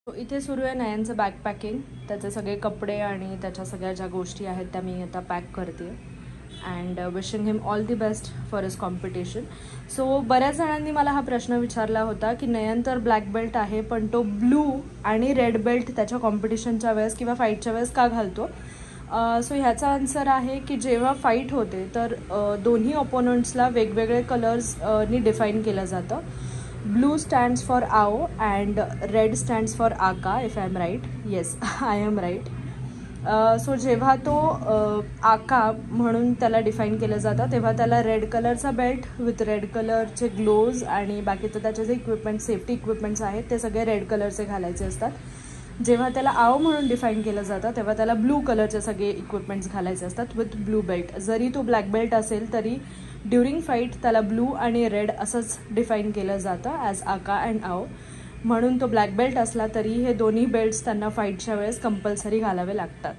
इथे सुरू आहे नयनचं बॅकपॅकिंग. त्याचे सगळे कपडे आणि त्याच्या सगळ्या ज्या गोष्टी आहेत त्या मी आता पॅक करते and wishing him all the best for his competition. So बऱ्याच जणांनी मला हा प्रश्न विचारला होता की नयन तर ब्लॅक बेल्ट आहे पण तो ब्लू आणि रेड बेल्ट त्याच्या कॉम्पिटिशनच्या वेळेस किंवा फाईटच्या वेळेस का घालतो. सो ह्याचा आन्सर आहे की जेव्हा फाईट होते तर दोन्ही ओपोनंट्सला वेगवेगळे कलर्सनी डिफाईन केलं जातं. Blue stands for Ao and red stands for Aka, if I am right. Yes, I am right. So जेव्हा तो आका म्हणून त्याला डिफाईन केलं जातं तेव्हा त्याला रेड कलरचा बेल्ट विथ रेड कलरचे ग्लोव्ज आणि बाकीचं त्याचे जे इक्विपमेंट्स सेफ्टी इक्विपमेंट्स आहेत ते सगळे रेड कलरचे घालायचे असतात. जेव्हा त्याला आव म्हणून डिफाईन केलं जातं तेव्हा त्याला ब्लू कलरचे सगळे इक्विपमेंट्स घालायचे असतात विथ ब्लू बेल्ट. जरी तो ब्लॅक बेल्ट असेल तरी ड्युरिंग फाईट त्याला ब्लू आणि रेड असंच डिफाईन केलं जातं ॲज आका अँड आव. म्हणून तो ब्लॅक बेल्ट असला तरी हे दोन्ही बेल्ट्स त्यांना फाईटच्या वेळेस कंपल्सरी घालावे लागतात.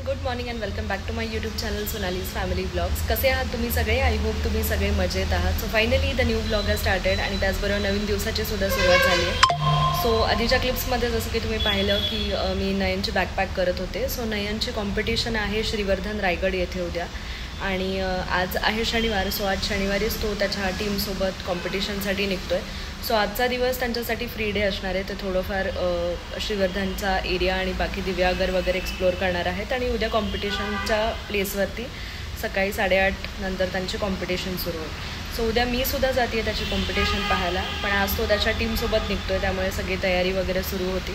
Good morning and welcome back to my YouTube channel Sonali's family blogs. कसे आहात तुम्ही सगळे? आय होप तुम्ही सगळे मजेत आहात. So finally the new blog has started आणि त्याचबरोबर नवीन दिवसाची सुद्धा सुरुवात झाली आहे. सो आधीच्या क्लिप्समध्ये जसं की तुम्ही पाहिलं की मी नयनची बॅकपॅक करत होते. सो नयनची कॉम्पिटिशन आहे श्रीवर्धन रायगड येथे उद्या आणि आज आहे शनिवार. सो आज शनिवारीच तो त्याच्या टीमसोबत कॉम्पिटिशनसाठी निघतो आहे. सो आजचा दिवस त्यांच्यासाठी फ्री डे असणार आहे. ते थोडंफार श्रीवर्धनचा एरिया आणि बाकी दिव्यागर वगैरे एक्सप्लोअर करणार आहेत आणि उद्या कॉम्पिटिशनच्या प्लेसवरती सकाळी 8:30 नंतर त्यांची कॉम्पिटिशन सुरू होईल. सो उद्या मी सुद्धा जाते आहे त्याची कॉम्पिटिशन पाहायला, पण आज तो त्याच्या टीमसोबत निघतो आहे त्यामुळे सगळी तयारी वगैरे सुरू होती.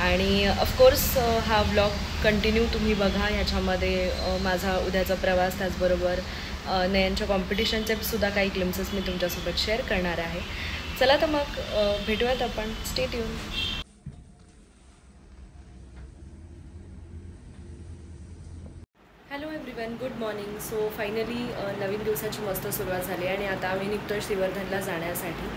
आणि ऑफकोर्स हा व्लॉग कंटिन्यू तुम्ही बघा. ह्याच्यामध्ये माझा उद्याचा प्रवास त्याचबरोबर नयनच्या कॉम्पिटिशनचे सुद्धा काही ग्लिम्सेस मी तुमच्यासोबत शेअर करणार आहे. चला तर मग भेटूयात आपण. Stay tuned. Hello everyone, good morning. So finally नवीन दिवसाची मस्त सुरुवात झाली आणि आता आम्ही निघतो आहे श्रीवर्धनला जाण्यासाठी.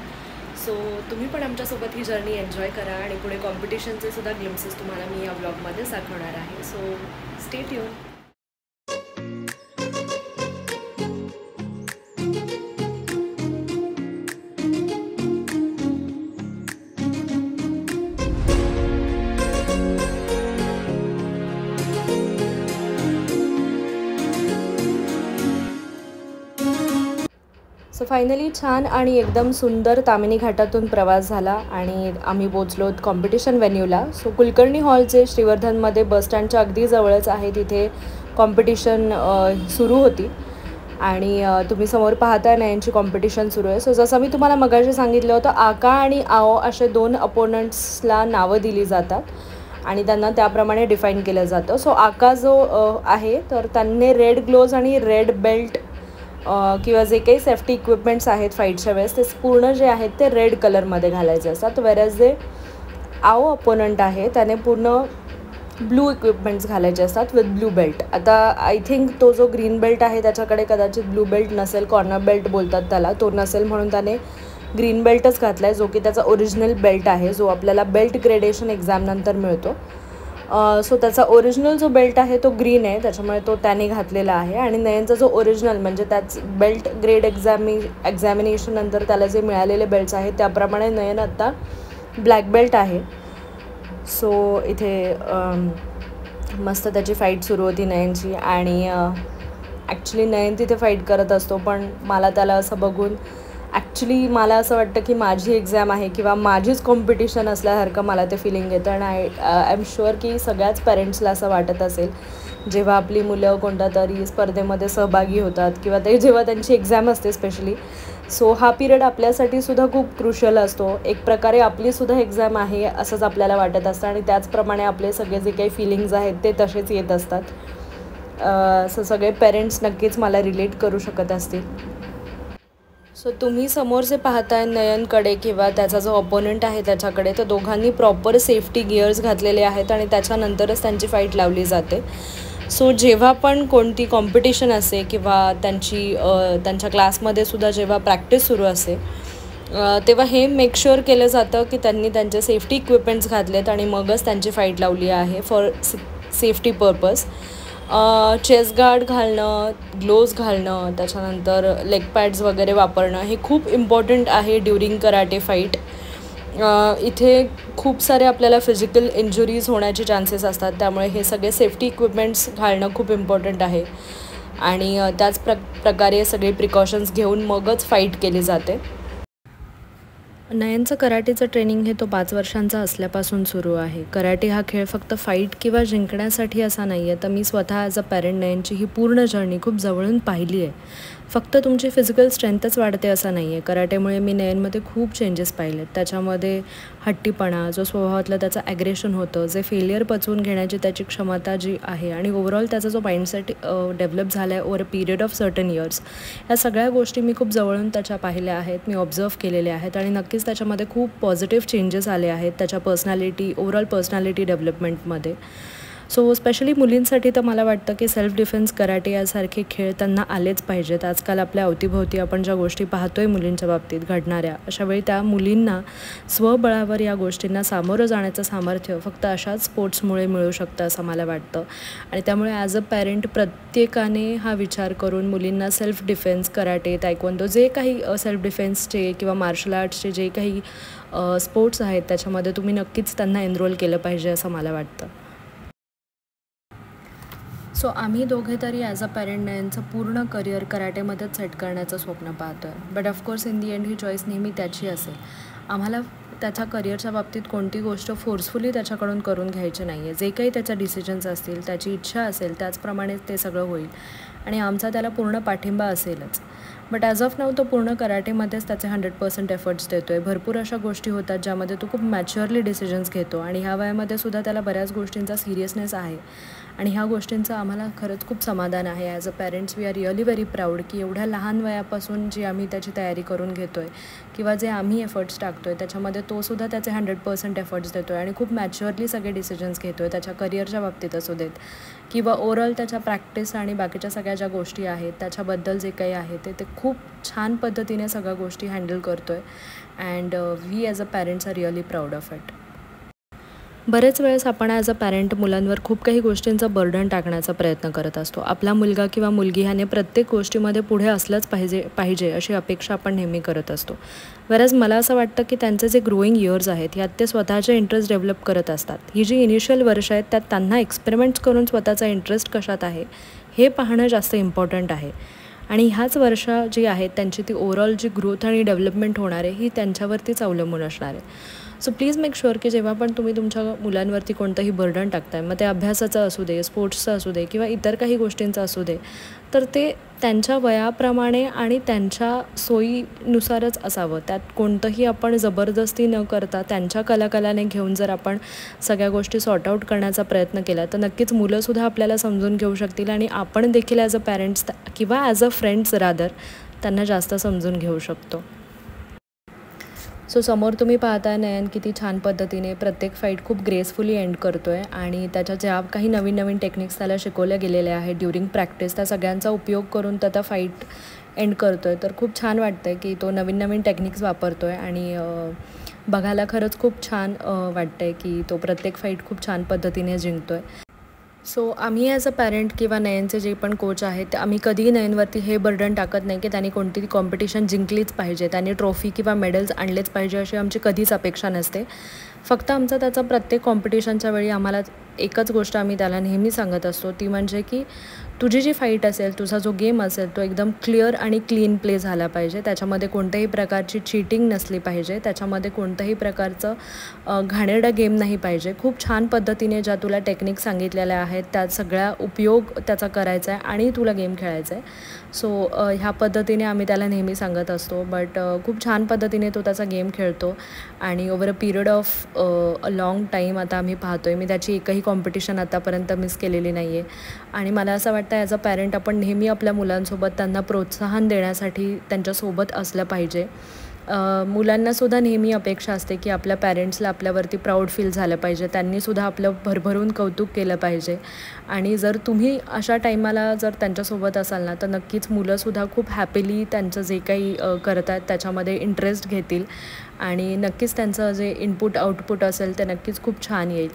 सो तुम्ही पण आमच्यासोबत ही जर्नी एन्जॉय करा आणि पुढे कॉम्पिटिशनचे सुद्धा ग्लिम्सेस तुम्हाला मी या ब्लॉगमध्ये दाखवणार आहे. So stay tune. So finally छान आणि एकदम सुंदर तामिनी घाटातून प्रवास झाला आणि आम्ही पोचलो कॉम्पिटिशन व्हेन्यूला. सो कुलकर्णी हॉल जे श्रीवर्धनमध्ये बसस्टँडच्या अगदी जवळच आहे तिथे कॉम्पिटिशन सुरू होती आणि तुम्ही समोर पाहताय नयनची कॉम्पिटिशन सुरू आहे. सो जसं मी तुम्हाला मगाशी सांगितलं होतं, आका आणि आओ असे दोन अपोनंट्सला नावं दिली जातात आणि त्यांना त्याप्रमाणे डिफाईन केलं जातं. सो आका जो आहे तर त्यांनी रेड ग्लोव्ज आणि रेड बेल्ट किंवा जे काही सेफ्टी इक्विपमेंट्स आहेत फाईटच्या वेळेस ते पूर्ण जे आहेत ते रेड कलरमध्ये घालायचे असतात. वेरॅज जे आओ अपोनंट आहे त्याने पूर्ण ब्लू इक्विपमेंट्स घालायचे असतात विथ ब्लू बेल्ट. आता आय थिंक तो जो ग्रीन बेल्ट आहे त्याच्याकडे कदाचित ब्लू बेल्ट नसेल, कॉर्नर बेल्ट बोलतात त्याला, तो नसेल म्हणून त्याने ग्रीन बेल्टच घातला आहे जो की त्याचा ओरिजिनल बेल्ट आहे जो आपल्याला बेल्ट ग्रेडेशन एक्झामनंतर मिळतो. सो त्याचा ओरिजिनल जो बेल्ट आहे तो ग्रीन आहे त्याच्यामुळे तो त्याने घातलेला आहे. आणि नयनचा जो ओरिजिनल म्हणजे त्याच बेल्ट ग्रेड एक्झामिनेशन नंतर त्याला जे मिळालेले बेल्ट्स आहेत त्याप्रमाणे नयन आत्ता ब्लॅक बेल्ट आहे. सो इथे मस्त त्याची फाईट सुरू होती नयनची आणि ॲक्च्युली नयन तिथे फाईट करत असतो पण मला त्याला असं बघून ॲक्च्युली मला असं वाटतं की माझी एक्झाम आहे किंवा माझीच कॉम्पिटिशन असल्यासारखं मला ते फिलिंग येतं. आणि आय एम शुअर की सगळ्याच पेरेंट्सला असं वाटत असेल जेव्हा आपली मुलं कोणत्या तरी स्पर्धेमध्ये सहभागी होतात किंवा ते जेव्हा त्यांची एक्झाम असते स्पेशली. सो हा पिरियड आपल्यासाठी सुद्धा खूप क्रुशियल असतो. एक प्रकारे आपलीसुद्धा एक्झाम आहे असंच आपल्याला वाटत असतं आणि त्याचप्रमाणे आपले सगळे जे काही फिलिंग्ज आहेत ते तसेच येत असतात. सो सगळे पेरेंट्स नक्कीच मला रिलेट करू शकत असतील. सो तुम्ही समोर जे पाहताय नयनकडे किंवा त्याचा जो अपोनंट आहे त्याच्याकडे, तर दोघांनी प्रॉपर सेफ्टी गिअर्स घातलेले आहेत आणि त्याच्यानंतरच त्यांची फाईट लावली जाते. सो जेव्हा पण कोणती कॉम्पिटिशन असे किंवा त्यांच्या क्लासमध्ये सुद्धा जेव्हा प्रॅक्टिस सुरू असे तेव्हा हे मेक शुअर केलं जातं की त्यांनी त्यांचे सेफ्टी इक्विपमेंट्स घातलेत आणि मगच त्यांची फाईट लावली आहे for safety purpose. Chest guard घालणं, ग्लोव्ज घालणं, त्याच्यानंतर लेग पॅड्स वगैरे वापरणं हे खूप इम्पॉर्टंट आहे ड्युरिंग कराटे फाईट. इथे खूप सारे आपल्याला फिजिकल इंजुरीज होण्याचे चान्सेस असतात, त्यामुळे हे सगळे सेफ्टी इक्विपमेंट्स घालणं खूप इम्पॉर्टंट आहे आणि त्याच प्रकारे सगळे प्रिकॉशन्स घेऊन मगच फाईट केली जाते. नयनचं कराटेचं ट्रेनिंग हे तो 5 वर्षांचा असल्यापासून सुरू आहे. कराटे हा खेळ फक्त फाईट किंवा जिंकण्यासाठी असा नाही आहे, तर मी स्वतः ॲज अ पॅरेंट नयनची ही पूर्ण जर्नी खूप जवळून पाहिली आहे. फक्त तुमची फिजिकल स्ट्रेंथच वाढते असं नाही आहे. कराटेमुळे मी नयनमध्ये खूप चेंजेस पाहिलेत. त्याच्यामध्ये हट्टीपणा, जो स्वभावातलं त्याचं ॲग्रेशन होतं, जे फेलियर पचवून घेण्याची त्याची क्षमता जी आहे आणि ओव्हरऑल त्याचा जो माइंडसेट डेव्हलप झाला आहे over a period of certain years, या सगळ्या गोष्टी मी खूप जवळून त्याच्या पाहिल्या आहेत, मी ऑब्झर्व केलेल्या आहेत आणि नक्कीच त्याच्यामध्ये खूप पॉझिटिव्ह चेंजेस आले आहेत त्याच्या ओव्हरऑल पर्सनॅलिटी डेव्हलपमेंटमध्ये. सो स्पेशली मुलींसाठी तर मला वाटतं की सेल्फ डिफेन्स कराटे यासारखे खेळ त्यांना आलेच पाहिजेत. आजकाल आपल्या अवतीभोवती आपण ज्या गोष्टी पाहतोय मुलींच्या बाबतीत घडणाऱ्या, अशावेळी त्या मुलींना स्वबळावर या गोष्टींना सामोरं जाण्याचं सामर्थ्य फक्त अशाच स्पोर्ट्समुळे मिळू शकतं असं मला वाटतं. आणि त्यामुळे ॲज अ पॅरेंट प्रत्येकाने हा विचार करून मुलींना सेल्फ डिफेन्स कराटे, तायक्वोंदो, जे काही सेल्फ डिफेन्सचे किंवा मार्शल आर्ट्सचे जे काही स्पोर्ट्स आहेत त्याच्यामध्ये तुम्ही नक्कीच त्यांना एनरोल केलं पाहिजे असं मला वाटतं. सो आम्ही दोघे तरी ॲज अ पॅरेंट नयनचं पूर्ण करिअर कराटेमध्येच सेट करण्याचं स्वप्न पाहतो आहे. But of course in the and he choice नेहमी त्याची असेल. आम्हाला त्याच्या करिअरच्या बाबतीत कोणती गोष्ट फोर्सफुली त्याच्याकडून करून घ्यायची नाही आहे. जे काही त्याच्या डिसिजन्स असतील, त्याची इच्छा असेल, त्याचप्रमाणे ते सगळं होईल आणि आमचा त्याला पूर्ण पाठिंबा असेलच. बट ॲज ऑफ नाऊ तो पूर्ण कराटेमध्येच त्याचे 100% एफर्ट्स देतो आहे. भरपूर अशा गोष्टी होतात ज्यामध्ये तो खूप मॅच्युअरली डिसिजन्स घेतो आणि ह्या वयामध्ये सुद्धा त्याला बऱ्याच गोष्टींचा सिरियसनेस आहे आणि ह्या गोष्टींचं आम्हाला खरंच खूप समाधान आहे. As a parents we are really very proud की एवढ्या लहान वयापासून जी आम्ही त्याची तयारी करून घेतो आहे किंवा जे आम्ही एफर्ट्स टाकतो आहे त्याच्यामध्ये तोसुद्धा त्याचे 100% एफर्ट्स देतो आहे आणि खूप मॅच्युअरली सगळे डिसिजन्स घेतो आहे. त्याच्या करिअरच्या बाबतीत असू देत किंवा ओव्हरऑल त्याच्या प्रॅक्टिस आणि बाकीच्या सगळ्या ज्या गोष्टी आहेत त्याच्याबद्दल जे काही आहे ते खूप छान पद्धतीने सगळ्या गोष्टी हँडल करतो आहे and we as a parents are really proud of it. बरेच वेळेस आपण ॲज अ पॅरेंट मुलांवर खूप काही गोष्टींचं बर्डन टाकण्याचा प्रयत्न करत असतो. आपला मुलगा किंवा मुलगी ह्याने प्रत्येक गोष्टीमध्ये पुढे असलंच पाहिजे अशी अपेक्षा आपण नेहमी करत असतो. वरच मला असं वाटतं की त्यांचे जे ग्रोईंग इयर्स आहेत यात ते स्वतःचे इंटरेस्ट डेव्हलप करत असतात. ही जी इनिशियल वर्ष आहेत त्यात त्यांना एक्सपेरिमेंट्स करून स्वतःचा इंटरेस्ट कशात आहे हे पाहणं जास्त इम्पॉर्टंट आहे आणि ह्याच वर्ष जी आहेत त्यांची ती ओव्हरऑल जी ग्रोथ आणि डेव्हलपमेंट होणार आहे ही त्यांच्यावरतीच अवलंबून असणार आहे. सो प्लीज मेक शुअर की जेव्हा पण तुम्ही तुमच्या मुलांवरती कोणतंही बर्डन टाकताय, मग ते अभ्यासाचं असू दे, स्पोर्ट्सचं असू दे किंवा इतर काही गोष्टींचं असू दे, तर ते त्यांच्या वयाप्रमाणे आणि त्यांच्या सोयीनुसारच असावं. त्यात कोणतंही आपण जबरदस्ती न करता त्यांच्या कलाकलाने घेऊन जर आपण सगळ्या गोष्टी सॉर्ट आऊट करण्याचा प्रयत्न केला तर नक्कीच मुलंसुद्धा आपल्याला समजून घेऊ शकतील आणि आपण देखील ॲज अ पॅरेंट्स किंवा ॲज अ फ्रेंड्स रादर त्यांना जास्त समजून घेऊ शकतो. सो समोर तुम्ही पाहताय नयन किती छान पद्धतीने प्रत्येक फाईट खूप ग्रेसफुली एंड करतो आहे आणि त्याच्या ज्या काही नवीन टेक्निक्स त्याला शिकवल्या गेलेल्या आहेत ड्युरिंग प्रॅक्टिस त्या सगळ्यांचा उपयोग करून त्या फाईट एंड करतो आहे. तर खूप छान वाटतं आहे की तो नवीन टेक्निक्स वापरतो आहे आणि बघायला खरंच खूप छान वाटतं आहे की तो प्रत्येक फाईट खूप छान पद्धतीने जिंकतो आहे. सो आम्ही ॲज अ पॅरेंट किंवा नयनचे जे पण कोच आहेत ते आम्ही कधीही नयनवरती हे बर्डन टाकत नाही की त्यांनी कोणती कॉम्पिटिशन जिंकलीच पाहिजे, त्यांनी ट्रॉफी किंवा मेडल्स आणलेच पाहिजे अशी आमची कधीच अपेक्षा नसते. फक्त त्याचा प्रत्येक कॉम्पिटिशनच्या वेळी आम्हाला एकच गोष्ट आम्ही त्याला नेहमी सांगत असतो, ती म्हणजे की तुझी जी फाईट असेल, तुझा जो गेम असेल तो एकदम क्लिअर आणि क्लीन प्ले झाला पाहिजे. त्याच्यामध्ये कोणत्याही प्रकारची चीटिंग नसली पाहिजे, त्याच्यामध्ये कोणत्याही प्रकारचं घाणेरडा गेम नाही पाहिजे. खूप छान पद्धतीने ज्या तुला टेक्निक सांगितलेल्या आहेत त्या सगळ्या उपयोग त्याचा करायचा आहे आणि तुला गेम खेळायचा आहे. सो ह्या पद्धतीने आम्ही त्याला नेहमी सांगत असतो. बट खूप छान पद्धतीने तो त्याचा गेम खेळतो आणि over a period of a long time आता आम्ही पाहतो आहे. मी त्याची एकही कॉम्पिटिशन आतापर्यंत मिस केलेली नाही आहे आणि मला असं वाटतं ॲज अ पॅरेंट आपण नेहमी आपल्या मुलांसोबत त्यांना प्रोत्साहन देण्यासाठी त्यांच्यासोबत असलं पाहिजे मुलांनासुद्धा नेहमी अपेक्षा असते की आपल्या पॅरेंट्सला आपल्यावरती प्राऊड फील झालं पाहिजे, त्यांनीसुद्धा आपलं भरभरून कौतुक केलं पाहिजे. आणि जर तुम्ही अशा टाईमाला जर त्यांच्यासोबत असाल ना, तर नक्कीच मुलंसुद्धा खूप हॅपीली त्यांचं जे काही करत आहेत त्याच्यामध्ये इंटरेस्ट घेतील आणि नक्कीच त्यांचं जे इनपुट आउटपुट असेल ते नक्कीच खूप छान येईल.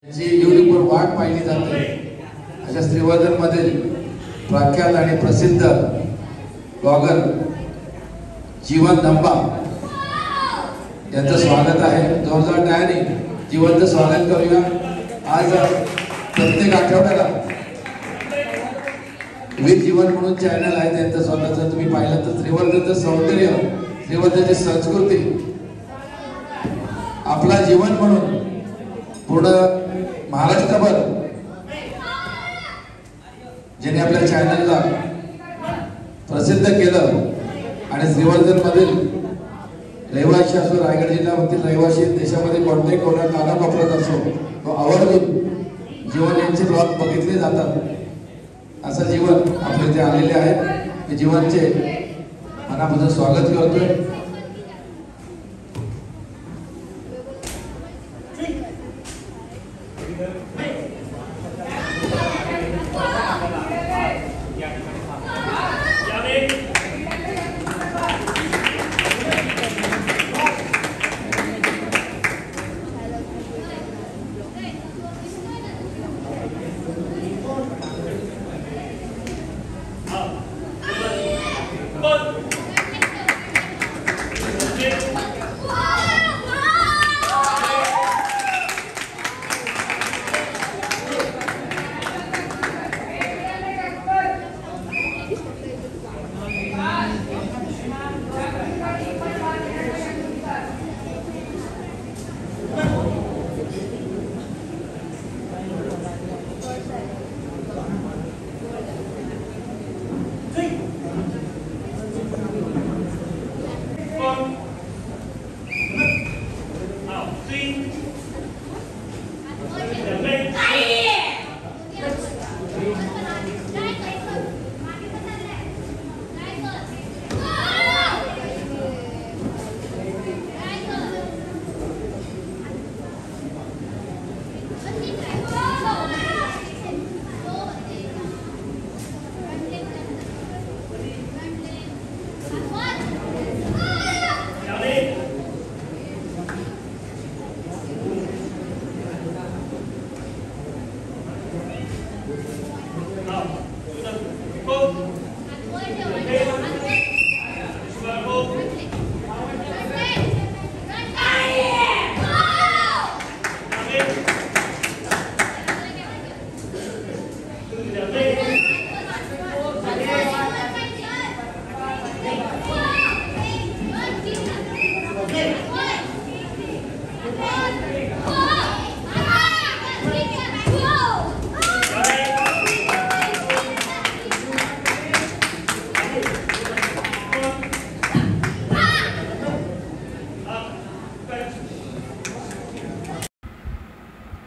जी युनिकवर वाट पाहिली जाते अशा श्रीवर्धन मधील प्रख्यात आणि प्रसिद्ध ब्लॉगर जीवन धंबा यांचं स्वागत आहे. जोरदार टाळ्यांनी जीवनचं स्वागत करूया. आज प्रत्येक आठवड्याला वीर जीवन म्हणून चॅनल आहे त्यांचं स्वतःचं. तुम्ही पाहिलं तर श्रीवर्धनचं सौंदर्य, श्रीवर्धनची संस्कृती, आपला जीवन म्हणून पूर्ण महाराष्ट्रभर ज्यांनी आपल्या चॅनलला प्रसिद्ध केलं आणि श्रीवर्धन मधील रहिवासी असो, रायगड जिल्ह्यामधील रहिवासी, देशामध्ये कोणत्याही कोणा कानात वापरत असो, तो आवर्जून जीवन यांचे ब्लॉग बघितले जातात. असं जीवन आपले इथे आलेले आहेत. ते जीवनचे मनापासून स्वागत करतोय.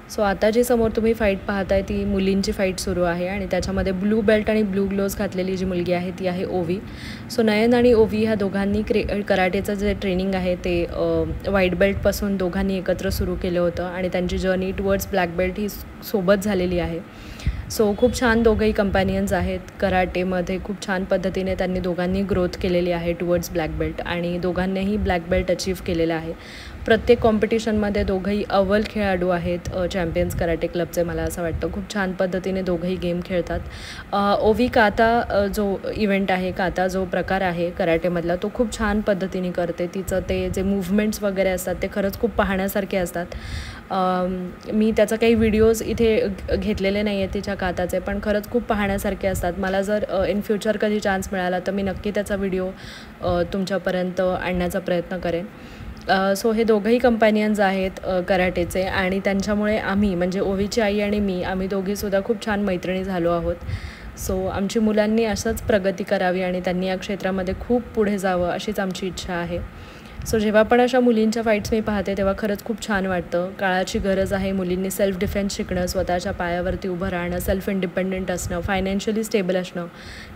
सो आता जी समोर तुम्ही फाईट पाहताय ती मुलींची फाईट सुरू आहे आणि त्याच्यामध्ये ब्लू बेल्ट आणि ब्लू ग्लोव्ज घातलेली जी मुलगी आहे ती आहे ओवी. सो नयन आणि ओवी ह्या दोघांनी कराटेचं जे ट्रेनिंग आहे ते व्हाईट बेल्टपासून दोघांनी एकत्र सुरू केलं होतं आणि त्यांची जर्नी टुवर्ड्स ब्लॅक बेल्ट ही सोबत झालेली आहे. सो खूप छान दोघंही कंपॅनियन्स आहेत. कराटेमध्ये खूप छान पद्धतीने त्यांनी दोघांनी ग्रोथ केलेली आहे टुवर्ड्स ब्लॅक बेल्ट आणि दोघांनीही ब्लॅक बेल्ट अचीव्ह केलेला आहे. प्रत्येक कॉम्पिटिशनमध्ये दोघंही अव्वल खेळाडू आहेत चॅम्पियन्स कराटे क्लबचे. मला असं वाटतं खूप छान पद्धतीने दोघंही गेम खेळतात. ओवी काता जो इव्हेंट आहे, काता जो प्रकार आहे कराटेमधला तो खूप छान पद्धतीने करते. तिचं ते जे मूव्हमेंट्स वगैरे असतात ते खरंच खूप पाहण्यासारखे असतात. मी त्याचा काही व्हिडिओज इथे घेतलेले नाही आहेत तिच्या काताचे, पण खरंच खूप पाहण्यासारखे असतात. मला जर इन फ्युचर कधी चान्स मिळाला तर मी नक्की त्याचा व्हिडिओ तुमच्यापर्यंत आणण्याचा प्रयत्न करेन. सो हे दोघंही कंपॅनियन्स आहेत कराटेचे आणि त्यांच्यामुळे आम्ही म्हणजे ओवीची आई आणि मी आम्ही दोघीसुद्धा खूप छान मैत्रिणी झालो आहोत. सो आमची मुलांनी असंच प्रगती करावी आणि त्यांनी या क्षेत्रामध्ये खूप पुढे जावं अशीच आमची इच्छा आहे. सो जेव्हा पण अशा मुलींच्या फाईट्स मी पाहते तेव्हा खरंच खूप छान वाटतं. काळाची गरज आहे. मुलींनी सेल्फ डिफेन्स शिकणं, स्वतःच्या पायावरती उभं राहणं, सेल्फ इंडिपेंडेंट असणं, फायनान्शियली स्टेबल असणं,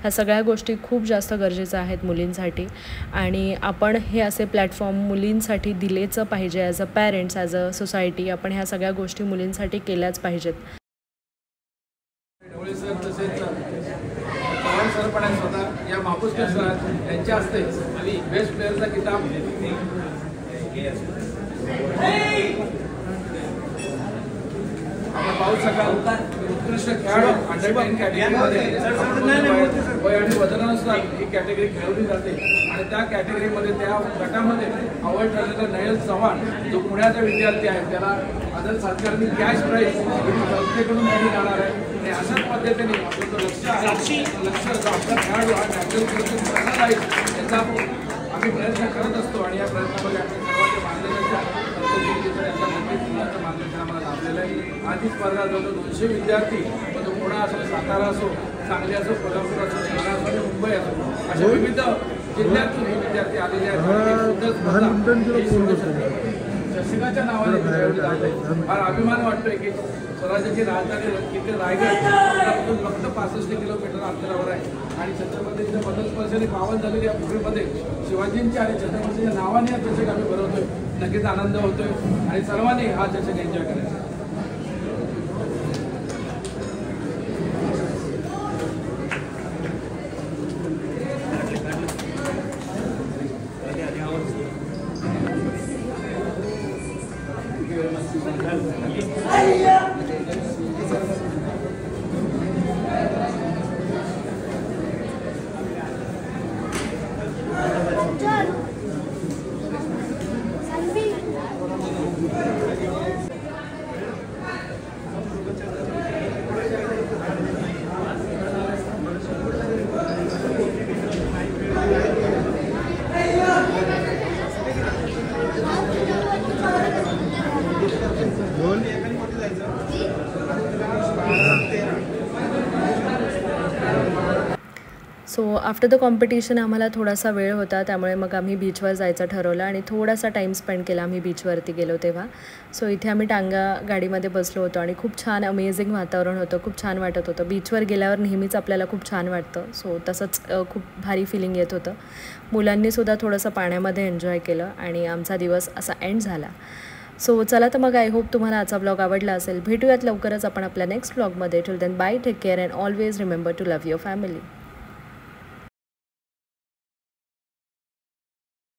ह्या सगळ्या गोष्टी खूप जास्त गरजेच्या आहेत मुलींसाठी आणि आपण हे असे प्लॅटफॉर्म मुलींसाठी दिलेच पाहिजे. As a parents, as a society आपण ह्या सगळ्या गोष्टी मुलींसाठी केल्याच पाहिजेत. सर पण आहे स्वतः या मापुसकर सर यांच्या हस्ते बेस्ट प्लेअरचा किताब आपण पाहू शकाल. उत्कृष्ट खेळाडू अंडर 10 कॅटेगरीमध्ये वय आणि वजनानुसार ही कॅटेगरी खेळवली जाते आणि त्या कॅटेगरीमध्ये त्या गटामध्ये आवड ठरलेला नयल चव्हाण जो पुण्याचा विद्यार्थी आहे त्याला आदर सत्कारणी कॅश प्राईज संस्थेकडून दिली जाणार आहे. आणि अशाच पद्धतीने आपलं जो लक्ष आपला खेळाडू हा नॅशनल कसा राहील याचा आम्ही प्रयत्न करत असतो आणि या प्रयत्नामध्ये आम्ही सर्वांचे मार्गदर्शन मार्गदर्शन आम्हाला लाभलेलं आहे. आधी स्पर्धा जवळजवळ 200 विद्यार्थी मग तो पुणे असो, सातारा असो, सांगली असो, कोल्हापूर असो, ठाणे असो आणि मुंबई असो अशा विविध जिल्ह्यातून हे विद्यार्थी आलेले आहेत. चषकाच्या नावाने खेळवली जाते. फार अभिमान वाटतोय की स्वराज्याची राजधानी इथे रायगड फक्त 65 किलोमीटर अंतरावर आहे आणि छत्रपतीच्या पदस्पर्शाने पावन झालेल्या या भूमीमध्ये शिवाजींच्या आणि छत्रपतीच्या नावाने हा चषक आम्ही भरवतोय. नक्कीच आनंद होतोय आणि सर्वांनी हा चषक एन्जॉय करायचा. सो आफ्टर द कॉम्पिटिशन आम्हाला थोडासा वेळ होता त्यामुळे मग आम्ही बीचवर जायचं ठरवलं आणि थोडासा टाईम स्पेंड केला आम्ही बीचवरती गेलो तेव्हा. सो इथे आम्ही टांगा गाडीमध्ये बसलो होतो आणि खूप छान अमेझिंग वातावरण होतं. खूप छान वाटत होतं. बीचवर गेल्यावर नेहमीच आपल्याला खूप छान वाटतं. सो तसंच खूप भारी फिलिंग येत होतं. मुलांनीसुद्धा थोडंसं पाण्यामध्ये एन्जॉय केलं आणि आमचा दिवस असा एंड झाला. सो चला तर मग आय होप तुम्हाला आजचा ब्लॉग आवडला असेल. भेटूयात लवकरच आपण आपल्या नेक्स्ट ब्लॉगमध्ये. Till then bye, take care and always remember to love your family.